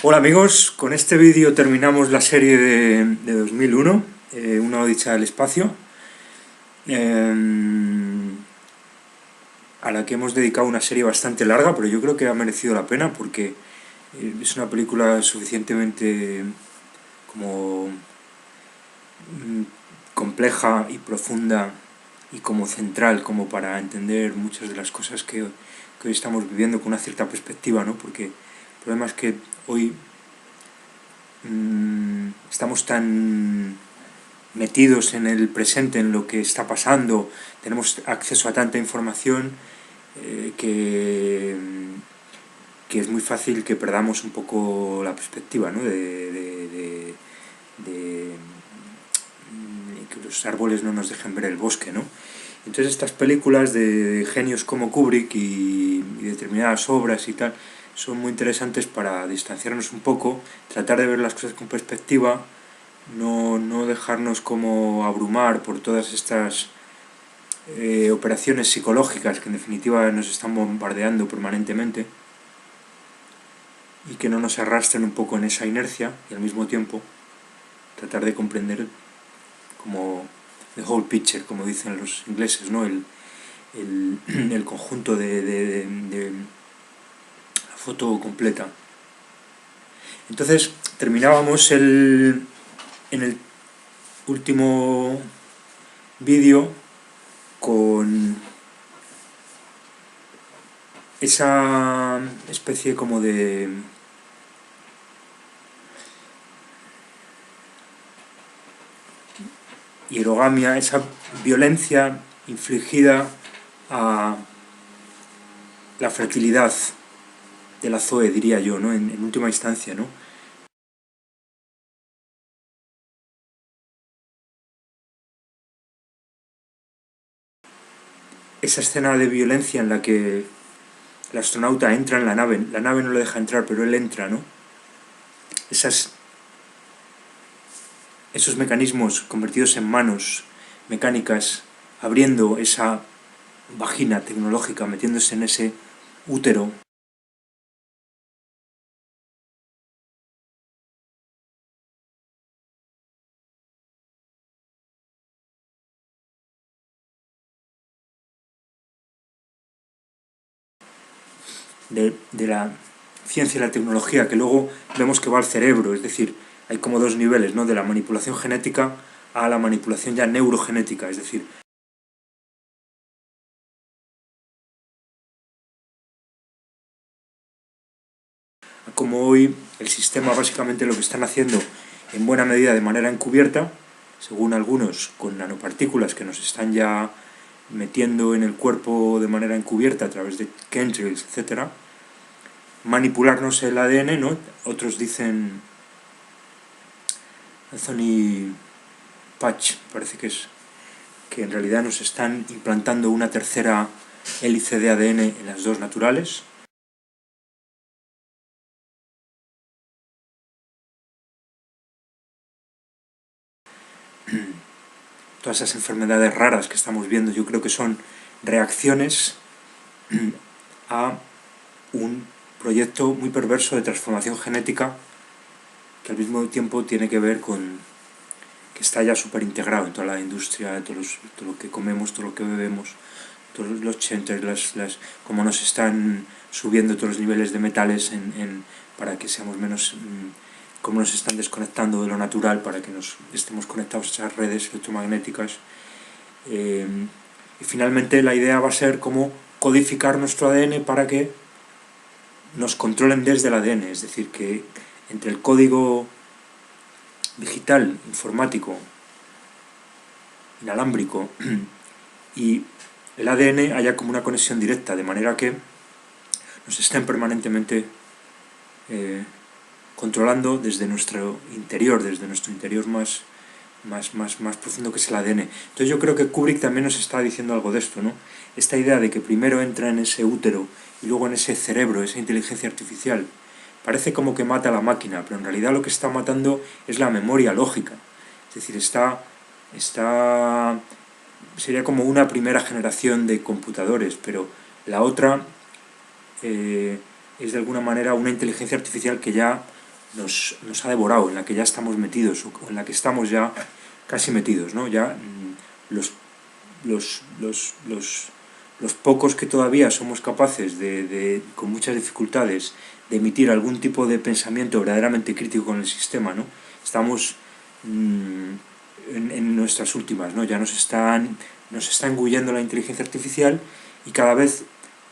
Hola amigos, con este vídeo terminamos la serie de 2001, Una odisea del espacio, a la que hemos dedicado una serie bastante larga, pero yo creo que ha merecido la pena porque es una película suficientemente como compleja y profunda y como central como para entender muchas de las cosas que hoy estamos viviendo con una cierta perspectiva, ¿no? Porque el problema es que hoy estamos tan metidos en el presente, en lo que está pasando, tenemos acceso a tanta información que es muy fácil que perdamos un poco la perspectiva, ¿no? De que los árboles no nos dejen ver el bosque, ¿no? Entonces estas películas de genios como Kubrick y determinadas obras y tal son muy interesantes para distanciarnos un poco, tratar de ver las cosas con perspectiva, no dejarnos como abrumar por todas estas operaciones psicológicas que en definitiva nos están bombardeando permanentemente y que no nos arrastren un poco en esa inercia, y al mismo tiempo tratar de comprender como the whole picture, como dicen los ingleses, ¿no? El conjunto de la foto completa. Entonces terminábamos en el último vídeo con esa especie como de hierogamia, esa violencia infligida a la fertilidad de la Zoe, diría yo, ¿no? En última instancia, ¿no? Esa escena de violencia en la que el astronauta entra en la nave no le deja entrar, pero él entra, ¿no? Esos mecanismos convertidos en manos mecánicas, abriendo esa vagina tecnológica, metiéndose en ese útero. De la ciencia y la tecnología, que luego vemos que va al cerebro, es decir, hay como dos niveles, ¿no? De la manipulación genética a la manipulación ya neurogenética, es decir, como hoy el sistema básicamente lo que están haciendo en buena medida de manera encubierta, según algunos con nanopartículas que nos están ya metiendo en el cuerpo de manera encubierta a través de chemtrails, etc., manipularnos el ADN, ¿no? Otros dicen, Anthony Patch, parece que en realidad nos están implantando una tercera hélice de ADN en las dos naturales. Todas esas enfermedades raras que estamos viendo, yo creo que son reacciones a un proyecto muy perverso de transformación genética que al mismo tiempo tiene que ver con que está ya súper integrado en toda la industria, todo lo que comemos, todo lo que bebemos, todos los chemtrails, como nos están subiendo todos los niveles de metales para que seamos menos, como nos están desconectando de lo natural para que nos estemos conectados a esas redes electromagnéticas. Y finalmente la idea va a ser cómo codificar nuestro ADN para que nos controlen desde el ADN, es decir, que entre el código digital, informático, inalámbrico y el ADN haya como una conexión directa, de manera que nos estén permanentemente controlando desde nuestro interior más profundo, que es el ADN. Entonces yo creo que Kubrick también nos está diciendo algo de esto, ¿no? Esta idea de que primero entra en ese útero y luego en ese cerebro, esa inteligencia artificial, parece como que mata a la máquina, pero en realidad lo que está matando es la memoria lógica. Es decir, sería como una primera generación de computadores, pero la otra es de alguna manera una inteligencia artificial que ya nos ha devorado, en la que ya estamos metidos, o en la que estamos ya casi metidos, ¿no? Ya los, los, los, los, los pocos que todavía somos capaces con muchas dificultades, de emitir algún tipo de pensamiento verdaderamente crítico con el sistema, ¿no? Estamos en nuestras últimas, ¿no? Ya nos está engullendo la inteligencia artificial y cada vez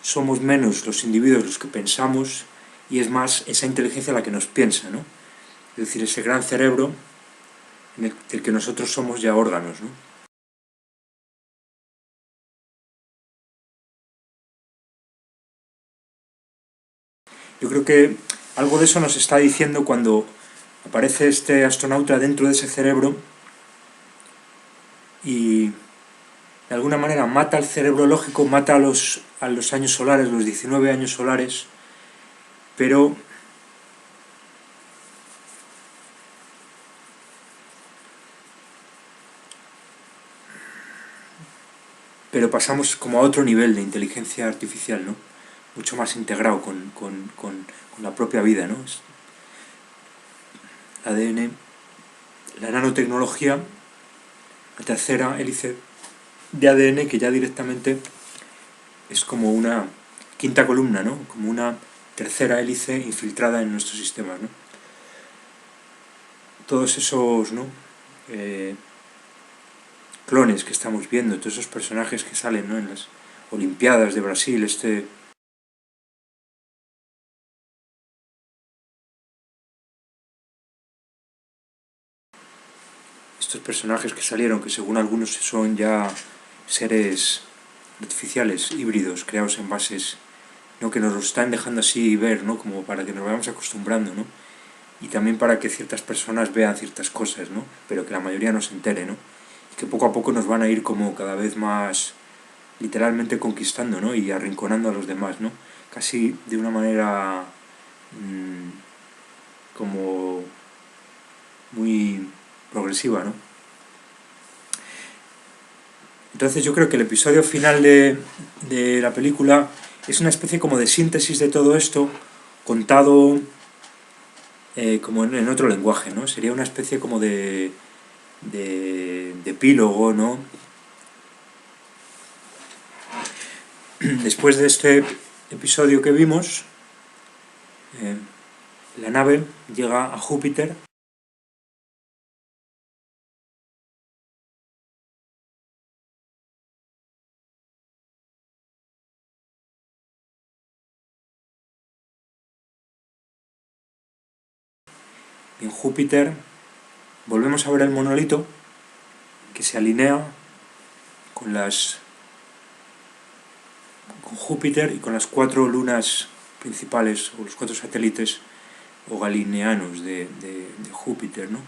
somos menos los individuos los que pensamos y es más esa inteligencia la que nos piensa, ¿no? Es decir, ese gran cerebro del que nosotros somos ya órganos, ¿no? Yo creo que algo de eso nos está diciendo cuando aparece este astronauta dentro de ese cerebro y de alguna manera mata al cerebro lógico, mata a los años solares, los 19 años solares, pero pasamos como a otro nivel de inteligencia artificial, ¿no? Mucho más integrado con la propia vida, ¿no? ADN, la nanotecnología, la tercera hélice de ADN que ya directamente es como una quinta columna, ¿no? Como una tercera hélice infiltrada en nuestro sistema, ¿no? Todos esos, ¿no? Clones que estamos viendo, todos esos personajes que salen, ¿no? En las Olimpiadas de Brasil, estos personajes que salieron, que según algunos son ya seres artificiales, híbridos, creados en bases, ¿no? Que nos lo están dejando así ver, ¿no? Como para que nos vayamos acostumbrando, ¿no? Y también para que ciertas personas vean ciertas cosas, ¿no? Pero que la mayoría no se entere, ¿no? Y que poco a poco nos van a ir como cada vez más literalmente conquistando, ¿no? Y arrinconando a los demás, ¿no? Casi de una manera como muy progresiva, ¿no? Entonces yo creo que el episodio final de la película es una especie como de síntesis de todo esto, contado como en otro lenguaje, ¿no? Sería una especie como de epílogo, ¿no? Después de este episodio que vimos, eh, la nave llega a Júpiter. En Júpiter volvemos a ver el monolito que se alinea con con Júpiter y con las 4 lunas principales, o los 4 satélites o galileanos de Júpiter, ¿no?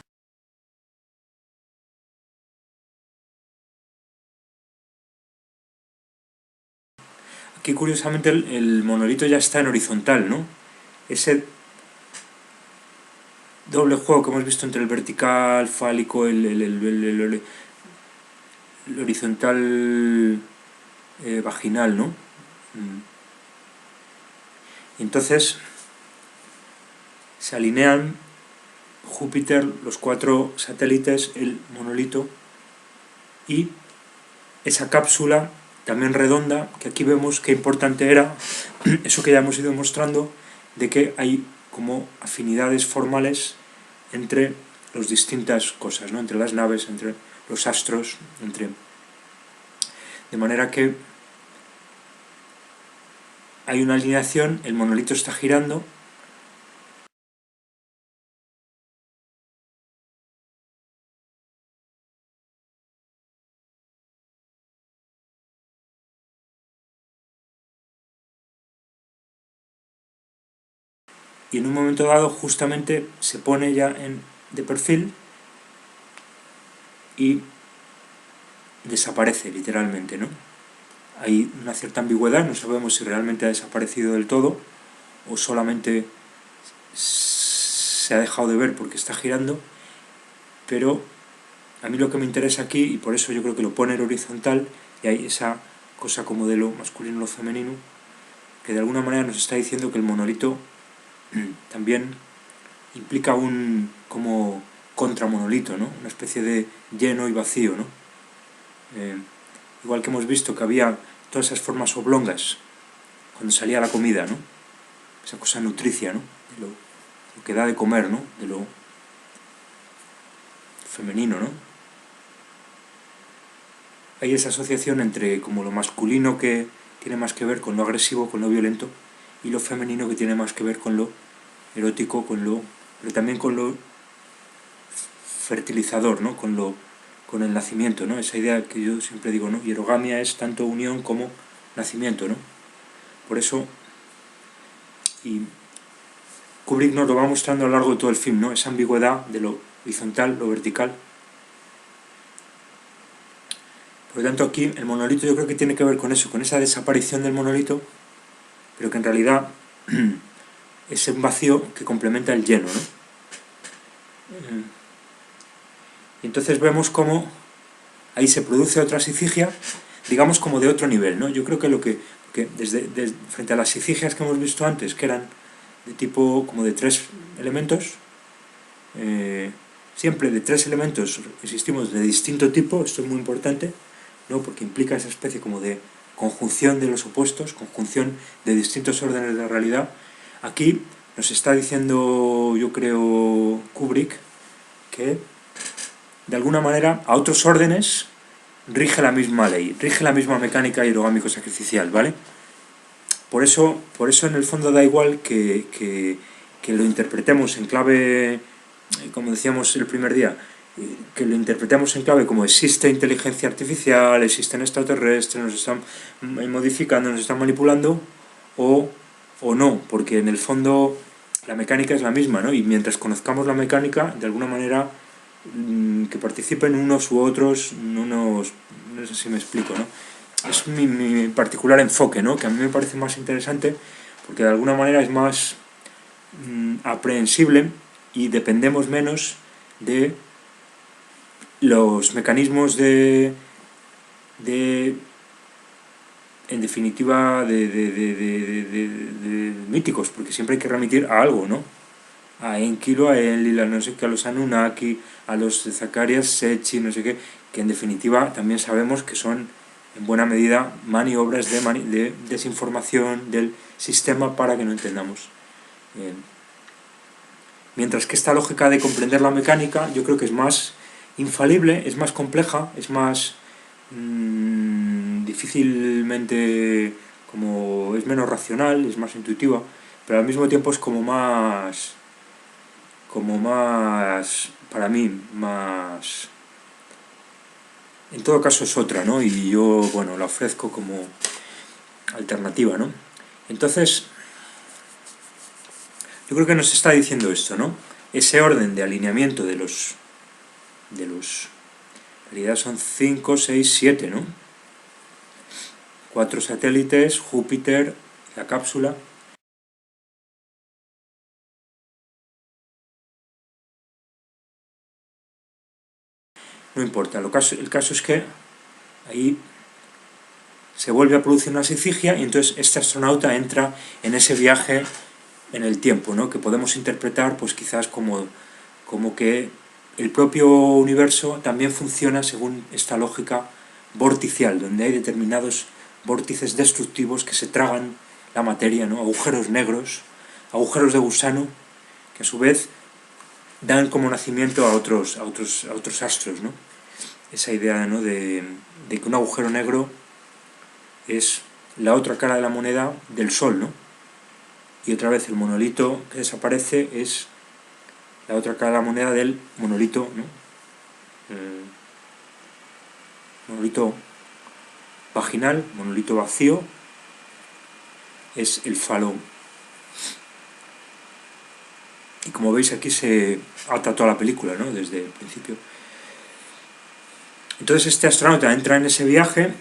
Aquí curiosamente el monolito ya está en horizontal, ¿no? Ese doble juego que hemos visto entre el vertical, fálico, el horizontal vaginal, ¿no? Y entonces se alinean Júpiter, los 4 satélites, el monolito y esa cápsula también redonda, que aquí vemos qué importante era, eso que ya hemos ido mostrando, de que hay como afinidades formales entre las distintas cosas, ¿no? Entre las naves, entre los astros, de manera que hay una alineación, el monolito está girando, y en un momento dado justamente se pone ya de perfil y desaparece literalmente, ¿no? Hay una cierta ambigüedad, no sabemos si realmente ha desaparecido del todo o solamente se ha dejado de ver porque está girando, pero a mí lo que me interesa aquí, y por eso yo creo que lo pone en horizontal, y hay esa cosa como de lo masculino y lo femenino, que de alguna manera nos está diciendo que el monolito también implica un como contramonolito, ¿no? Una especie de lleno y vacío, ¿no? Igual que hemos visto que había todas esas formas oblongas cuando salía la comida, ¿no? Esa cosa nutricia, ¿no? De lo que da de comer, ¿no? De lo femenino, ¿no? Hay esa asociación entre como lo masculino que tiene más que ver con lo agresivo, con lo violento, y lo femenino que tiene más que ver con lo erótico, pero también con lo fertilizador, ¿no? Con el nacimiento, ¿no? Esa idea que yo siempre digo, ¿no? Hierogamia es tanto unión como nacimiento, ¿no? Por eso, y Kubrick nos lo va mostrando a lo largo de todo el film, ¿no? Esa ambigüedad de lo horizontal, lo vertical. Por lo tanto, aquí el monolito yo creo que tiene que ver con eso, con esa desaparición del monolito, pero que en realidad es un vacío que complementa el lleno, ¿no? Y entonces vemos cómo ahí se produce otra sitigia, digamos como de otro nivel, ¿no? Yo creo que frente a las sitigias que hemos visto antes, que eran de tipo como de 3 elementos, siempre de 3 elementos, insistimos, de distinto tipo, esto es muy importante, ¿no? Porque implica esa especie como de conjunción de los opuestos, conjunción de distintos órdenes de realidad. Aquí nos está diciendo, yo creo, Kubrick, que de alguna manera a otros órdenes rige la misma ley, rige la misma mecánica hierogámico-sacrificial, ¿vale? Por eso en el fondo da igual que lo interpretemos en clave, como decíamos el primer día, que lo interpretemos en clave como existe inteligencia artificial, existen extraterrestres, nos están modificando, nos están manipulando, o no, porque en el fondo la mecánica es la misma, ¿no? Y mientras conozcamos la mecánica, de alguna manera que participen unos u otros, no sé si me explico, ¿no? Es mi particular enfoque, ¿no? Que a mí me parece más interesante porque de alguna manera es más aprehensible y dependemos menos de los mecanismos en definitiva, de míticos, porque siempre hay que remitir a algo, ¿no? A Enkidu, a Enlil, a no sé qué, a los Anunnaki, a los Zacarias, Sechi, no sé qué, que en definitiva también sabemos que son en buena medida maniobras de desinformación del sistema para que no entendamos. Mientras que esta lógica de comprender la mecánica yo creo que es más infalible, es más compleja, es más difícilmente, como es menos racional, es más intuitiva, pero al mismo tiempo es como más, para mí, más, en todo caso es otra, ¿no? Y yo, bueno, la ofrezco como alternativa, ¿no? Entonces, yo creo que nos está diciendo esto, ¿no? Ese orden de alineamiento de los en realidad son 5, 6, 7, ¿no? 4 satélites, Júpiter, la cápsula. No importa, el caso es que ahí se vuelve a producir una sitigia y entonces este astronauta entra en ese viaje en el tiempo, ¿no? Que podemos interpretar pues quizás como que el propio universo también funciona según esta lógica vorticial, donde hay determinados vórtices destructivos que se tragan la materia, ¿no? Agujeros negros, agujeros de gusano, que a su vez dan como nacimiento a otros astros, ¿no? Esa idea, ¿no? de que un agujero negro es la otra cara de la moneda del Sol, ¿no? Y otra vez el monolito que desaparece es la otra cara de la moneda del monolito, ¿no? Monolito vaginal, monolito vacío, es el falo. Y como veis aquí se ata toda la película, ¿no? Desde el principio. Entonces este astronauta entra en ese viaje.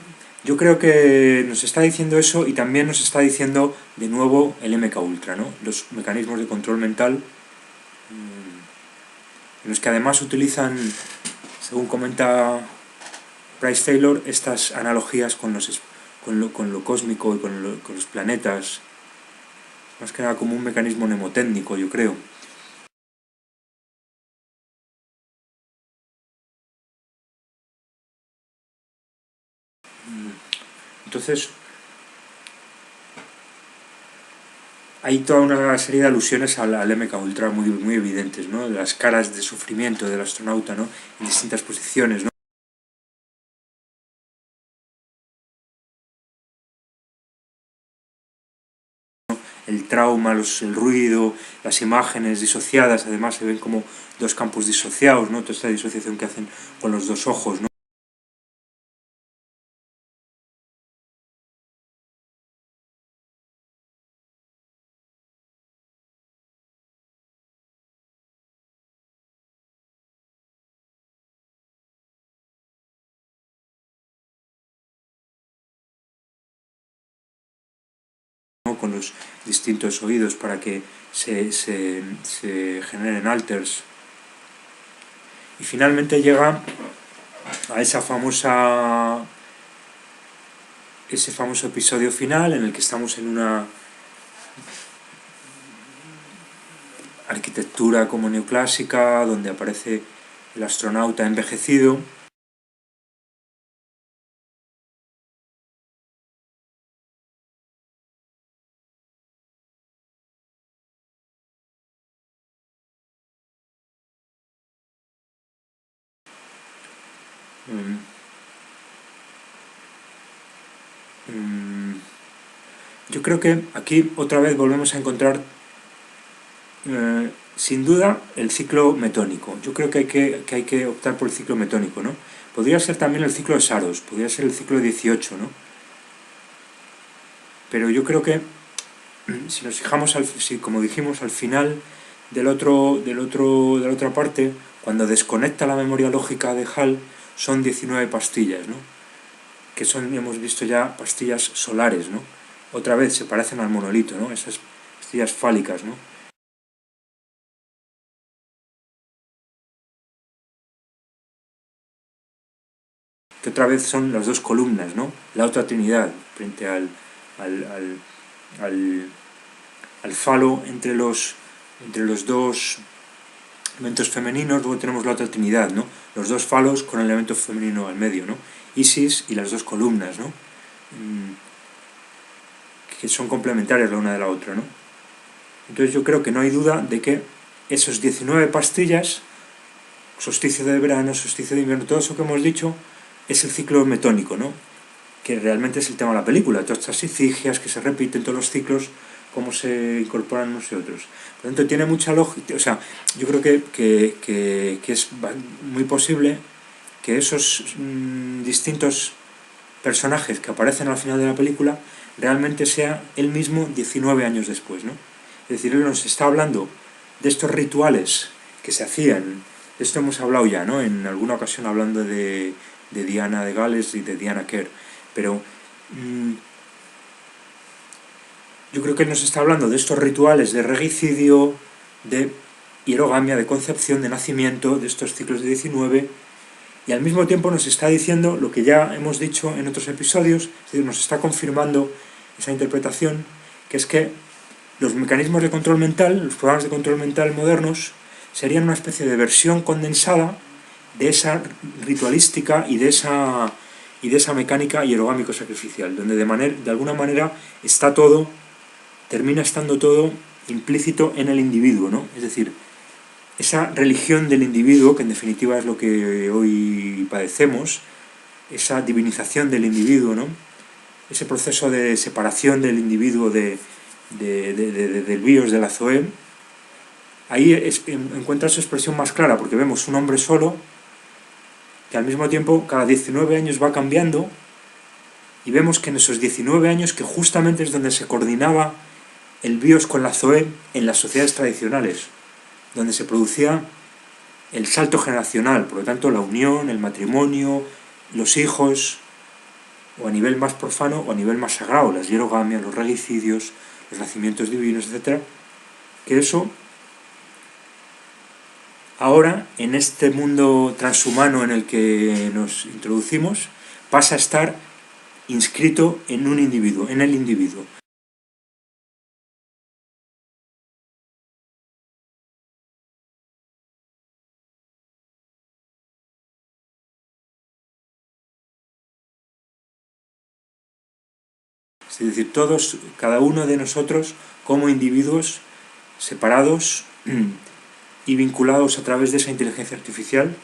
Yo creo que nos está diciendo eso y también nos está diciendo de nuevo el MK Ultra, ¿no? Los mecanismos de control mental, en los que además utilizan, según comenta Bryce Taylor, estas analogías con lo cósmico y con los planetas, más que nada como un mecanismo mnemotécnico, yo creo. Entonces, hay toda una serie de alusiones al MK Ultra muy, muy evidentes, ¿no? Las caras de sufrimiento del astronauta, ¿no? En distintas posiciones, ¿no? El trauma, el ruido, las imágenes disociadas, además se ven como dos campos disociados, ¿no? Toda esta disociación que hacen con los dos ojos, ¿no? Con los distintos oídos para que se generen alters. Y finalmente llega a ese famoso episodio final en el que estamos en una arquitectura como neoclásica, donde aparece el astronauta envejecido. Yo creo que aquí otra vez volvemos a encontrar, sin duda, el ciclo metónico. Yo creo que hay que optar por el ciclo metónico, ¿no? Podría ser también el ciclo de Saros, podría ser el ciclo 18, ¿no? Pero yo creo que, si nos fijamos, si, como dijimos, al final de la otra parte, cuando desconecta la memoria lógica de HAL, son 19 pastillas, ¿no? Que son, hemos visto ya, pastillas solares, ¿no? Otra vez se parecen al monolito, ¿no? Esas pastillas fálicas, ¿no? Que otra vez son las dos columnas, ¿no? La otra trinidad, frente al, al, al, al falo entre los dos elementos femeninos. Luego tenemos la otra trinidad, ¿no? Los dos falos con el elemento femenino al medio, ¿no? Isis y las dos columnas, ¿no? Que son complementarias la una de la otra, ¿no? Entonces yo creo que no hay duda de que esos 19 pastillas, solsticio de verano, solsticio de invierno, todo eso que hemos dicho, es el ciclo metónico, ¿no? Que realmente es el tema de la película, todas estas efigias que se repiten, todos los ciclos, cómo se incorporan unos y otros. Por lo tanto, tiene mucha lógica, o sea, yo creo que es muy posible que esos distintos personajes que aparecen al final de la película realmente sea él mismo 19 años después, ¿no? Es decir, él nos está hablando de estos rituales que se hacían, de esto hemos hablado ya, ¿no? En alguna ocasión hablando de Diana de Gales y de Diana Kerr, pero yo creo que él nos está hablando de estos rituales de regicidio, de hierogamia, de concepción, de nacimiento, de estos ciclos de 19, y al mismo tiempo nos está diciendo lo que ya hemos dicho en otros episodios, es decir, nos está confirmando esa interpretación, que es que los mecanismos de control mental, los programas de control mental modernos, serían una especie de versión condensada de esa ritualística y de esa mecánica hierogámico-sacrificial, donde de alguna manera está todo, termina estando todo implícito en el individuo, ¿no? Es decir, esa religión del individuo, que en definitiva es lo que hoy padecemos, esa divinización del individuo, ¿no? Ese proceso de separación del individuo del bios, de la zoe, ahí encuentra su expresión más clara, porque vemos un hombre solo que al mismo tiempo cada 19 años va cambiando, y vemos que en esos 19 años, que justamente es donde se coordinaba el bios con la zoe en las sociedades tradicionales, donde se producía el salto generacional, por lo tanto la unión, el matrimonio, los hijos, o a nivel más profano o a nivel más sagrado, las hierogamias, los regicidios, los nacimientos divinos, etc. Que eso, ahora, en este mundo transhumano en el que nos introducimos, pasa a estar inscrito en un individuo, en el individuo. Es decir, todos, cada uno de nosotros, como individuos separados y vinculados a través de esa inteligencia artificial,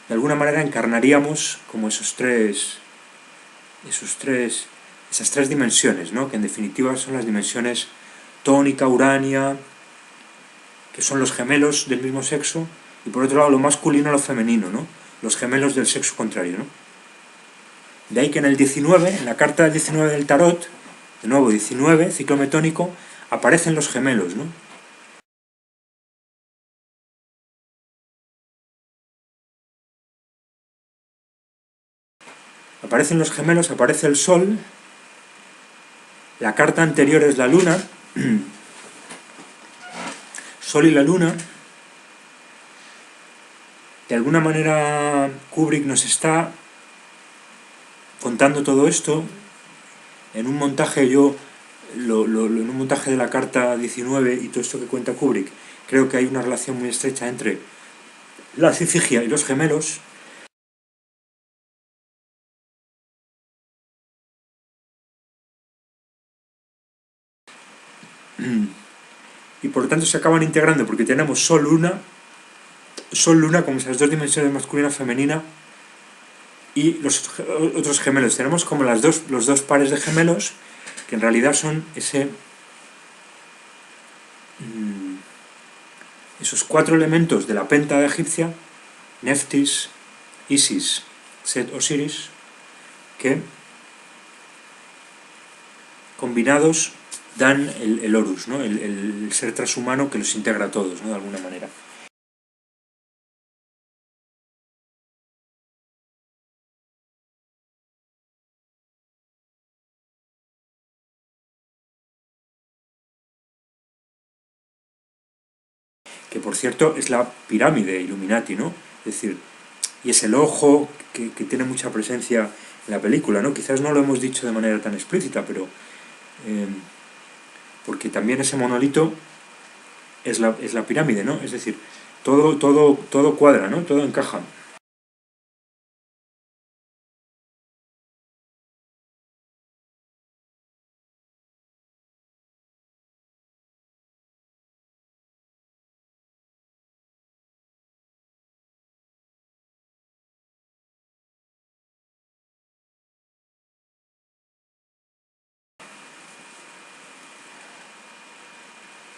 de alguna manera encarnaríamos como esas tres dimensiones, ¿no? Que en definitiva son las dimensiones tónica, urania, que son los gemelos del mismo sexo, y por otro lado lo masculino y lo femenino, ¿no? Los gemelos del sexo contrario, ¿no? De ahí que en el 19, en la carta del 19 del tarot, de nuevo 19, ciclo metónico, aparecen los gemelos, ¿no? Aparecen los gemelos, aparece el sol, la carta anterior es la luna, sol y la luna. De alguna manera Kubrick nos está contando todo esto en un montaje, en un montaje de la carta 19 y todo esto que cuenta Kubrick, creo que hay una relación muy estrecha entre la Cifigia y los gemelos. Y por lo tanto se acaban integrando porque tenemos Sol-Luna como esas dos dimensiones masculina y femenina, y los otros gemelos. Tenemos como los dos pares de gemelos que en realidad son esos cuatro elementos de la penta egipcia, Neftis, Isis, Set, Osiris, que combinados dan el Horus, ¿no? el ser transhumano que los integra a todos, ¿no? De alguna manera. Que por cierto es la pirámide Illuminati, ¿no? Es decir, y es el ojo que tiene mucha presencia en la película, ¿no? Quizás no lo hemos dicho de manera tan explícita, pero porque también ese monolito es la pirámide, ¿no? Es decir, todo cuadra, ¿no? Todo encaja.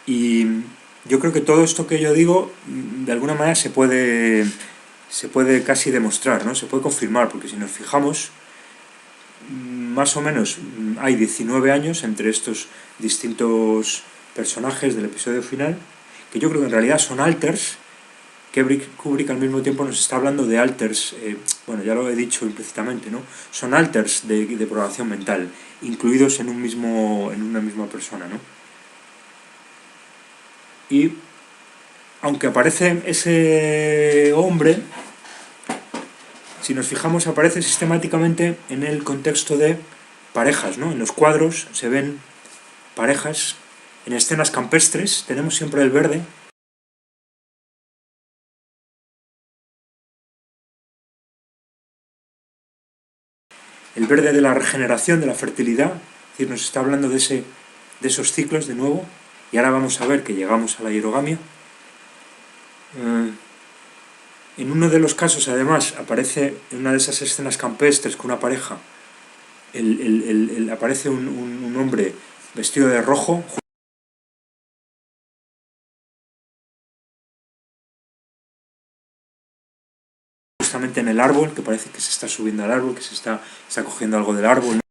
Y yo creo que todo esto que yo digo, de alguna manera se puede casi demostrar, ¿no? Se puede confirmar, porque si nos fijamos, más o menos hay 19 años entre estos distintos personajes del episodio final, que yo creo que en realidad son alters. Kubrick al mismo tiempo nos está hablando de alters, bueno, ya lo he dicho implícitamente, ¿no? Son alters de programación mental, incluidos en una misma persona, ¿no? Y aunque aparece ese hombre, si nos fijamos, aparece sistemáticamente en el contexto de parejas, ¿no? En los cuadros se ven parejas, en escenas campestres tenemos siempre el verde. El verde de la regeneración, de la fertilidad, es decir, nos está hablando de esos ciclos de nuevo, y ahora vamos a ver que llegamos a la hierogamia. En uno de los casos, además, aparece en una de esas escenas campestres con una pareja, aparece un hombre vestido de rojo, justamente en el árbol, que parece que se está subiendo al árbol, que se está cogiendo algo del árbol, ¿no?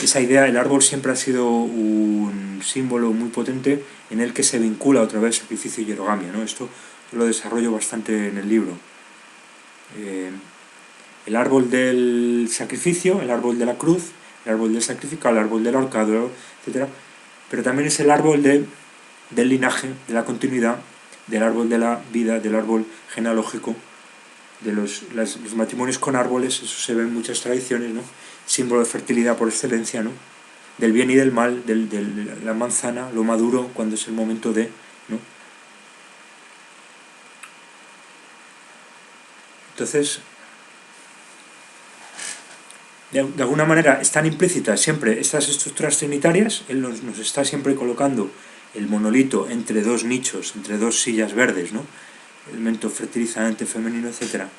Esa idea, el árbol siempre ha sido un símbolo muy potente en el que se vincula otra vez sacrificio y hierogamia, ¿no? Esto yo lo desarrollo bastante en el libro. El árbol del sacrificio, el árbol de la cruz, el árbol del sacrificado, el árbol del ahorcado, etc. Pero también es el árbol del linaje, de la continuidad, del árbol de la vida, del árbol genealógico, de los matrimonios con árboles, eso se ve en muchas tradiciones, ¿no? Símbolo de fertilidad por excelencia, ¿no? del bien y del mal, de la manzana, lo maduro, cuando es el momento de, ¿no? Entonces, de alguna manera están implícitas siempre estas estructuras trinitarias. Él nos está siempre colocando el monolito entre dos nichos, entre dos sillas verdes, ¿no? Elemento fertilizante femenino, etcétera.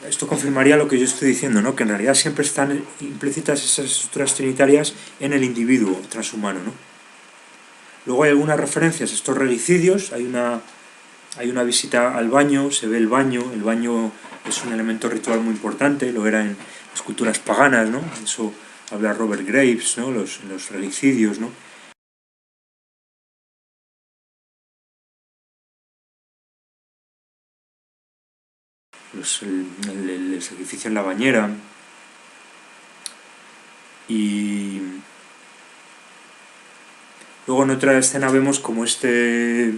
Esto confirmaría lo que yo estoy diciendo, ¿no? Que en realidad siempre están implícitas esas estructuras trinitarias en el individuo transhumano, ¿no? Luego hay algunas referencias a estos regicidios. Hay una visita al baño, se ve el baño es un elemento ritual muy importante, lo era en las culturas paganas, ¿no? Eso habla Robert Graves, ¿no? Los regicidios, ¿no? El sacrificio en la bañera. Y luego en otra escena vemos como este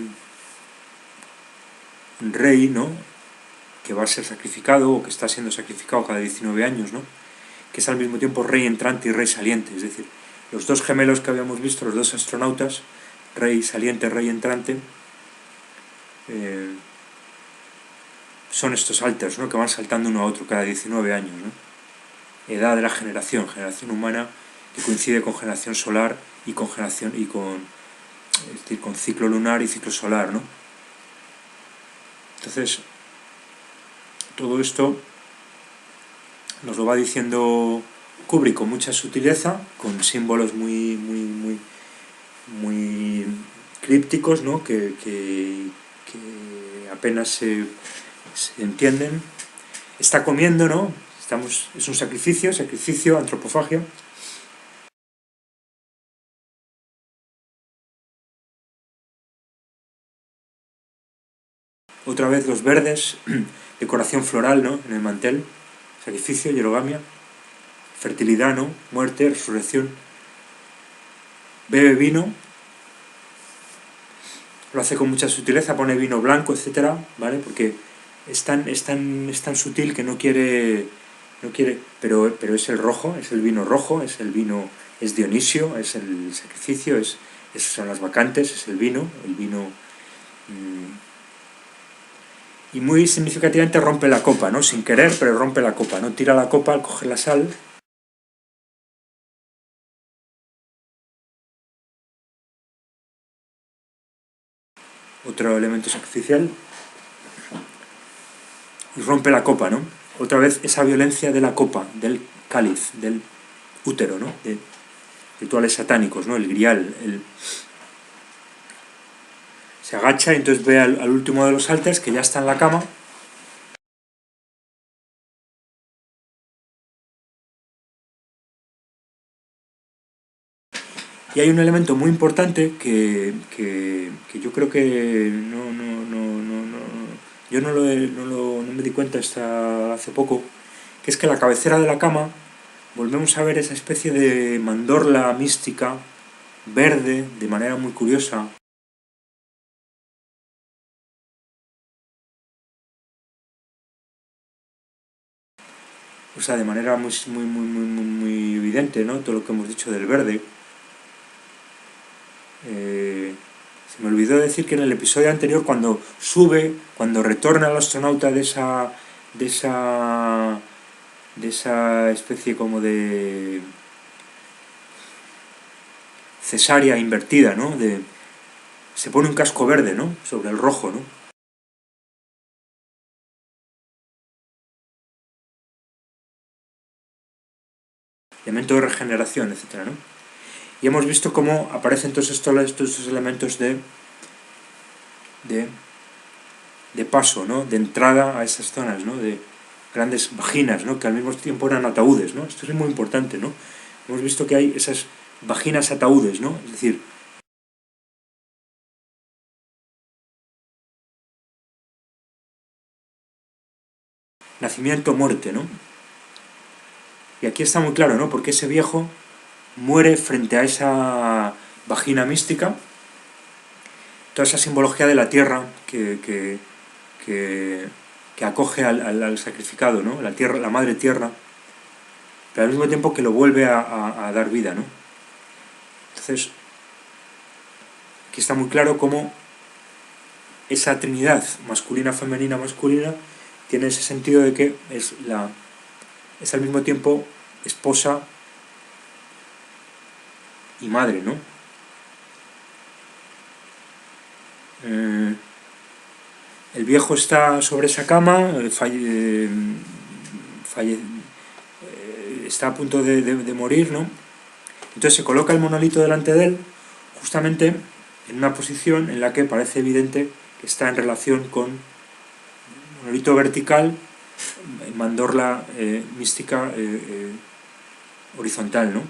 rey, ¿no? Que va a ser sacrificado, o que está siendo sacrificado cada 19 años, ¿no? Que es al mismo tiempo rey entrante y rey saliente. Es decir, los dos gemelos que habíamos visto, los dos astronautas, rey saliente, rey entrante, son estos alters, ¿no? Que van saltando uno a otro cada 19 años, ¿no? Edad de la generación humana, que coincide con generación solar y con es decir, con ciclo lunar y ciclo solar, ¿no? Entonces, todo esto nos lo va diciendo Kubrick con mucha sutileza, con símbolos muy crípticos, ¿no? que apenas se entienden. Está comiendo, ¿no? Es un sacrificio, antropofagia. Otra vez los verdes, decoración floral, ¿no? En el mantel, sacrificio, hierogamia, fertilidad, ¿no? Muerte, resurrección. Bebe vino, lo hace con mucha sutileza, pone vino blanco, etcétera, ¿vale? Porque es tan sutil que no quiere, pero es el rojo, es el vino rojo, es Dionisio, es el sacrificio, son las vacantes, es el vino, y muy significativamente rompe la copa, ¿no? Sin querer, pero rompe la copa, ¿no? Tira la copa al coger la sal. Otro elemento sacrificial. Y rompe la copa, ¿no? Otra vez esa violencia de la copa, del cáliz, del útero, ¿no? De rituales satánicos, ¿no? El grial, se agacha y entonces ve al último de los alters que ya está en la cama. Y hay un elemento muy importante que yo creo que yo no me di cuenta hasta hace poco, que es que la cabecera de la cama volvemos a ver esa especie de mandorla mística, verde, de manera muy curiosa. O sea, de manera muy evidente, ¿no? Todo lo que hemos dicho del verde. Se me olvidó decir que en el episodio anterior, cuando retorna el astronauta de esa especie como de cesárea invertida, ¿no? Se pone un casco verde, ¿no? Sobre el rojo, ¿no? Elemento de regeneración, etcétera, ¿no? Y hemos visto cómo aparecen todos estos elementos de paso, ¿no? De entrada a esas zonas, ¿no? De grandes vaginas, ¿no? Que al mismo tiempo eran ataúdes, ¿no? Esto es muy importante, ¿no? Hemos visto que hay esas vaginas ataúdes, ¿no? Es decir, nacimiento, muerte, ¿no? Y aquí está muy claro, ¿no? Porque ese viejo muere frente a esa vagina mística toda esa simbología de la tierra que acoge al sacrificado, ¿no? La tierra, la madre tierra, pero al mismo tiempo que lo vuelve a dar vida, ¿no? Entonces, aquí está muy claro cómo esa trinidad masculina, femenina, masculina tiene ese sentido de que es al mismo tiempo esposa y madre, ¿no? El viejo está sobre esa cama, está a punto de morir, ¿no? Entonces se coloca el monolito delante de él, justamente en una posición en la que parece evidente que está en relación con el monolito vertical, mandorla mística horizontal, ¿no?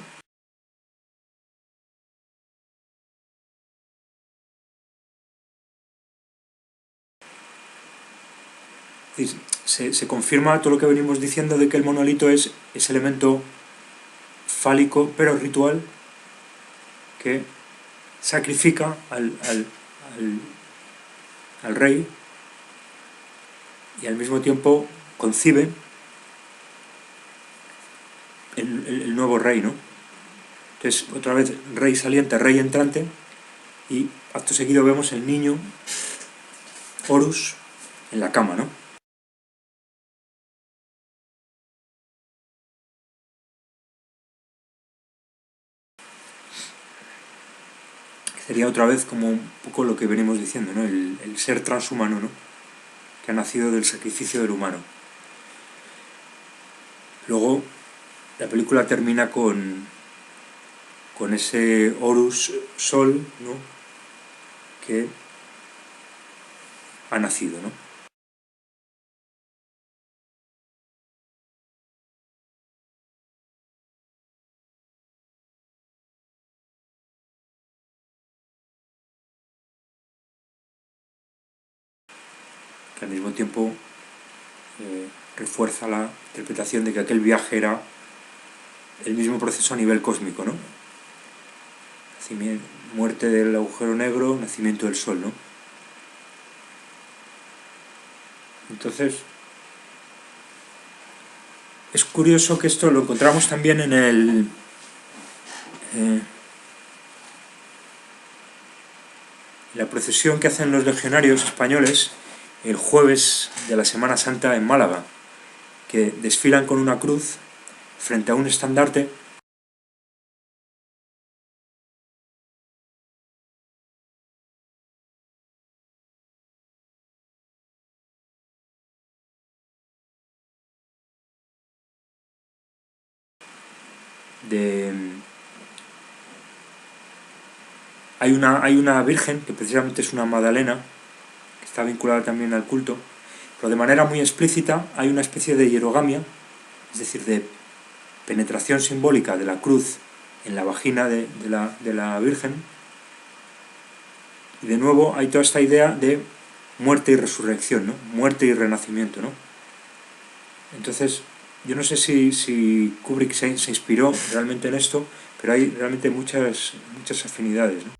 Se confirma todo lo que venimos diciendo de que el monolito es ese elemento fálico pero ritual que sacrifica al rey y al mismo tiempo concibe el nuevo rey, ¿no? Entonces, otra vez, rey saliente, rey entrante, y acto seguido vemos el niño Horus en la cama, ¿no? Sería otra vez como un poco lo que venimos diciendo, ¿no? El ser transhumano, ¿no? Que ha nacido del sacrificio del humano. Luego, la película termina con ese Horus Sol, ¿no? Que ha nacido, ¿no? Que al mismo tiempo refuerza la interpretación de que aquel viaje era el mismo proceso a nivel cósmico, ¿no? Muerte del agujero negro, nacimiento del sol, ¿no? Entonces, es curioso que esto lo encontramos también en la procesión que hacen los legionarios españoles el jueves de la Semana Santa en Málaga, que desfilan con una cruz frente a un estandarte hay una virgen que precisamente es una Magdalena, que está vinculada también al culto, pero de manera muy explícita hay una especie de hierogamia, es decir, de penetración simbólica de la cruz en la vagina de la Virgen, y de nuevo hay toda esta idea de muerte y resurrección, ¿no? Muerte y renacimiento, ¿no? Entonces, yo no sé si Kubrick se inspiró realmente en esto, pero hay realmente muchas afinidades, ¿no?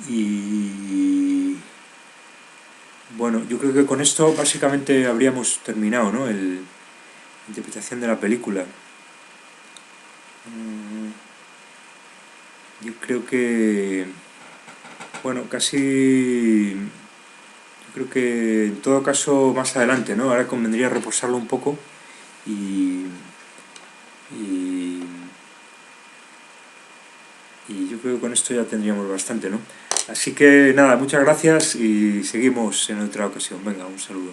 Y bueno, yo creo que con esto básicamente habríamos terminado, ¿no? La interpretación de la película. Mm, Yo creo que, bueno, casi, yo creo que en todo caso más adelante, ¿no? Ahora convendría reposarlo un poco y, y, y yo creo que con esto ya tendríamos bastante, ¿no? Así que nada, muchas gracias y seguimos en otra ocasión. Venga, un saludo.